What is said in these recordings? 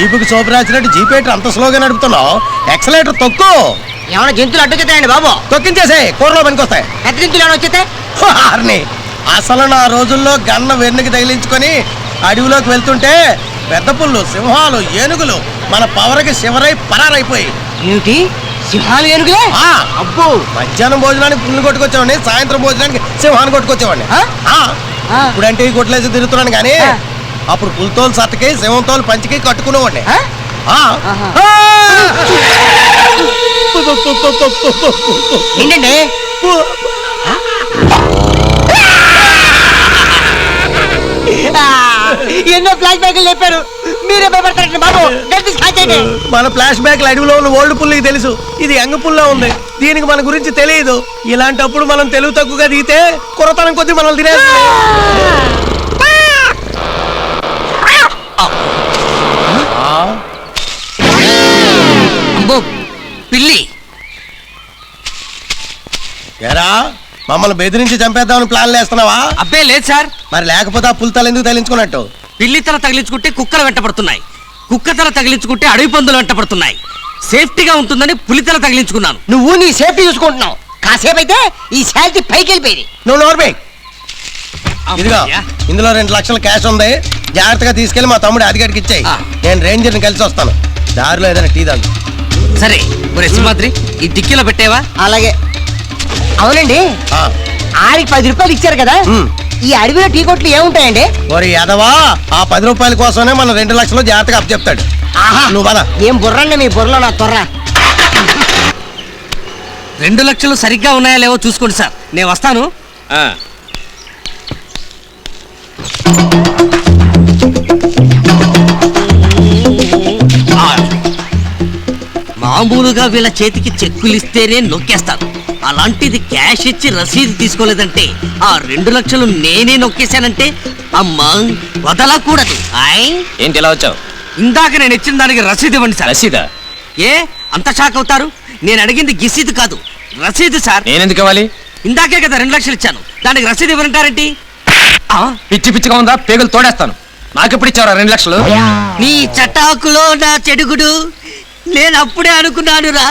జీపుకి సోపు రాసినట్టు జీపేటర్ అంత స్లోగా నడుపుతున్నావు. ఎక్సలేటర్ తొక్కు. ఏమైనా జంతువులు అడ్డుకెత్తాయండి బాబు? తొక్కించేసే, కూరలో పనికొస్తాయి. పెద్ద జంతువులు ఏమైనా వచ్చేస్తే అసలు నా రోజుల్లో గన్న వెన్నుకి తగిలించుకొని అడవిలోకి వెళ్తుంటే పెద్ద పుల్లు, సింహాలు, ఏనుగులు మన పవర్కి శివరై పరారైపోయి. ఏమిటి సింహాలు ఏనుగులే? అబ్బో, మధ్యాహ్నం భోజనానికి పుల్లు కొట్టుకొచ్చేవాడిని, సాయంత్రం భోజనానికి సింహాన్ని కొట్టుకొచ్చేవాడిని. ఇప్పుడంటే ఈ కొట్లేసి తిరుగుతున్నాను కానీ అప్పుడు పులితోలు సత్తకి సింహంతోలు పంచికి కట్టుకునేవాడిని. ఏంటండి ఎన్నో ఫ్లాష్ బ్యాక్లు చెప్పారు, మీరే భయపడతారండి బాబు. మన ఫ్లాష్ బ్యాక్ అడవిలో ఉన్న ఓల్డ్ పుల్లికి తెలుసు, ఇది యంగ్ పుల్లా ఉంది, దీనికి మన గురించి తెలియదు. ఇలాంటప్పుడు మనం తెలుగు తక్కువగా దిగితే కొరతనం కొద్ది మనల్ని తినేస్తుంది. పిల్లి ఎరా, మమ్మల్ని బెదిరించి చంపేద్దామని ప్లాన్ వేస్తున్నావా? అబ్బే లేదు సార్. మరి లేకపోతే ఆ పులితలు ఎందుకు తగిలించుకున్నట్టు? పిల్లి తల తగిలించుకుంటే కుక్కలు వెంటపడుతున్నాయి, కుక్క తల తగిలించుకుంటే అడవి పందులు వెంటపడుతున్నాయి. సేఫ్టీగా ఉంటుందని పులితల తగిలించుకున్నాను. నువ్వు నీ సేఫ్టీ చూసుకుంటున్నావు, కాసేపు అయితే ఈ శాలిటీ పైకి వెళ్ళిపోయింది. నువ్వు నోర్మే. ఇదిగో, ఇందులో 2 లక్షల క్యాష్ ఉంది, జాగ్రత్తగా తీసుకెళ్లి మా తమ్ముడు అధికారికి ఇచ్చాయి. నేను రేంజర్ని కలిసి వస్తాను, దారిలో ఏదైనా టీ తాగు. సరే సింహాద్రి, ఈ డిక్కీలో పెట్టేవా? అలాగే. అవునండి, ఆడికి 10 రూపాయలు ఇచ్చారు కదా, ఈ అడవిలో టీ కొట్లు ఏముంటాయండి? ఓరి యాదవా, ఆ 10 రూపాయల కోసమే మన 2 లక్షలు జాగ్రత్తగా అప్పచెప్తాడు. నువ్వు బలా. ఏం బుర్రండి మీ బుర్రలో నా తొర్ర. 2 లక్షలు సరిగ్గా ఉన్నాయా లేవో చూసుకోండి సార్, నేను వస్తాను. మామూలుగా వీళ్ళ చేతికి చెక్కులు ఇస్తేనే నొక్కేస్తాను, అలాంటిది క్యాష్ ఇచ్చి రసీదు తీసుకోలేదంటే, ఆ 2 లక్షలు నేనే నొక్కేశానంటే అమ్మా వదలకూడదు. ఏంటి ఇలా వచ్చావు? ఇందాక నేను ఇచ్చిన దానికి రసీదు ఇవ్వండి సార్. రసీదా? ఏ అంత షాక్ అవుతారు? నేను అడిగింది గిసీదు కాదు, రసీదు సార్. నేనెందుకు ఇవ్వాలి? ఇందాకే కదా 2 లక్షలు ఇచ్చాను, దానికి రసీదు ఇవ్వనంటారేంటి? పిచ్చి పిచ్చిగా ఉందా? పేగులు తోడేస్తాను. నాకెప్పుడు ఇచ్చారా 2 లక్షలు? నీ చటాకులో నా చెడుగుడు, నేను అప్పుడే అనుకున్నానురా,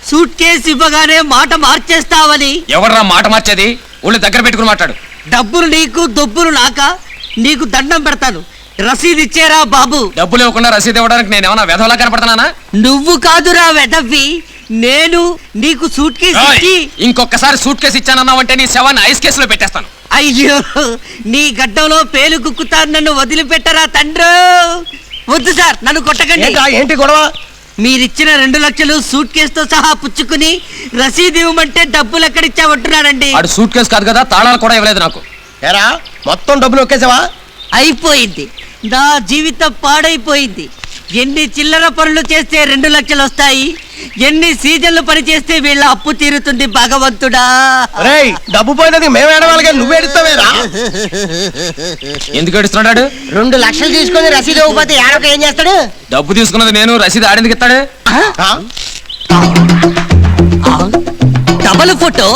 సూట్ కేసు ఇవ్వగానే మాట మార్చేస్తావని. ఎవడరా మాట మార్చేది? ఊళ్ళో దగ్గర పెట్టుకుని మాట్లాడు. డబ్బులు నీకు, దొబ్బులు నాక? నీకు దండం పెడతాను, రసీదు ఇచ్చేరా బాబు. డబ్బులు ఇవ్వకుండా రసీదు ఇవ్వడానికి నేను ఏమన్నా వెధవలా కనపడుతున్నానా? నువ్వు కాదురా వెధవ్వి, నేను నీకు సూట్ కేసు ఇచ్చి. ఇంకొకసారి సూట్ కేసు ఇచ్చానన్నావంటే నీ శవాన్ని ఐస్ కేసులో పెట్టేస్తాను. అయ్యో, నీ గడ్డంలో పేలు కుక్కుతారు, నన్ను వదిలిపెట్టరా తండ్రి. వద్దు సార్, నన్ను కొట్టకండి. ఏంటి గొడవ? మీరిచ్చిన 2 లక్షలు సూట్ కేసుతో సహా పుచ్చుకుని రసీదు ఇవ్వమంటే డబ్బులు ఎక్కడిచ్చామంటున్నాడండి. వాడు సూట్ కేసు కాదు కదా, తాళాలు కూడా ఇవ్వలేదు నాకు. ఏరా, మొత్తం డబ్బులు ఒక్కేసావా? అయిపోయింది, నా జీవితం పాడైపోయింది. ఎన్ని చిల్లర పనులు చేస్తే 2 లక్షలు వస్తాయి, ఎన్ని సీజన్లు పని చేస్తే వీళ్ళ అప్పు తీరుతుంది భగవంతుడా. డబ్బు పోయినది మేము ఏడవాలి, నువ్వు ఏడుస్తావేరా? ఎందుకు ఏడుస్తున్నాడు? 2 లక్షలు తీసుకొని రసీదు ఇవ్వకపోతే ఏడొక ఏం చేస్తాడు? డబ్బు తీసుకున్నది నేను, రసీదు ఆడేందుకు ఇస్తాడు? Double photo